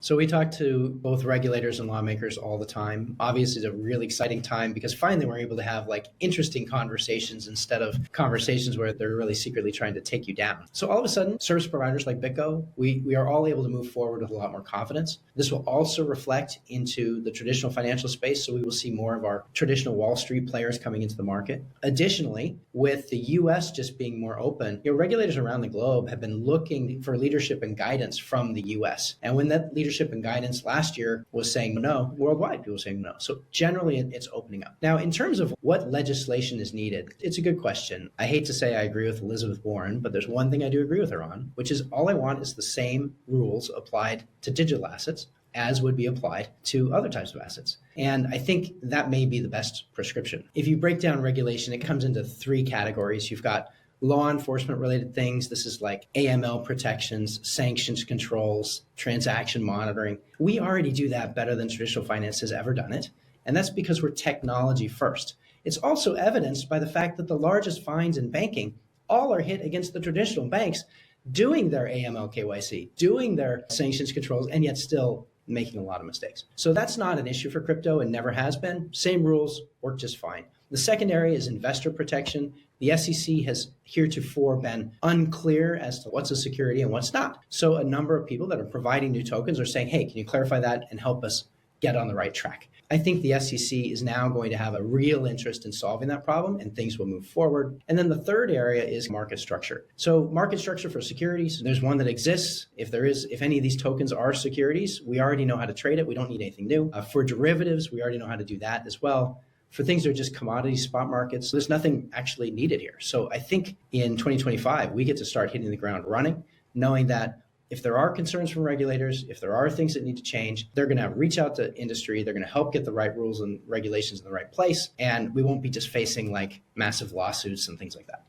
So we talk to both regulators and lawmakers all the time. Obviously, it's a really exciting time because finally we're able to have like interesting conversations instead of conversations where they're really secretly trying to take you down. So all of a sudden, service providers like BitGo, we are all able to move forward with a lot more confidence. This will also reflect into the traditional financial space. So we will see more of our traditional Wall Street players coming into the market. Additionally, with the US just being more open, regulators around the globe have been looking for leadership and guidance from the US. And when that leadership and guidance last year was saying no, worldwide people were saying no. So generally it's opening up. Now, in terms of what legislation is needed, it's a good question. I hate to say I agree with Elizabeth Warren, but there's one thing I do agree with her on, which is all I want is the same rules applied to digital assets as would be applied to other types of assets. And I think that may be the best prescription. If you break down regulation, it comes into three categories. You've got law enforcement related things. This is like AML protections, sanctions controls, transaction monitoring. We already do that better than traditional finance has ever done it. And that's because we're technology first. It's also evidenced by the fact that the largest fines in banking all are hit against the traditional banks doing their AML KYC, doing their sanctions controls, and yet still making a lot of mistakes. So that's not an issue for crypto and never has been. Same rules work just fine. The second area is investor protection. The SEC has heretofore been unclear as to what's a security and what's not. So a number of people that are providing new tokens are saying, hey, can you clarify that and help us get on the right track? I think the SEC is now going to have a real interest in solving that problem and things will move forward. And then the third area is market structure. So market structure for securities, there's one that exists. If any of these tokens are securities, we already know how to trade it. We don't need anything new. For derivatives, we already know how to do that as well. For things that are just commodity spot markets, there's nothing actually needed here. So I think in 2025, we get to start hitting the ground running, knowing that if there are concerns from regulators, if there are things that need to change, they're going to reach out to industry. They're going to help get the right rules and regulations in the right place. And we won't be just facing like massive lawsuits and things like that.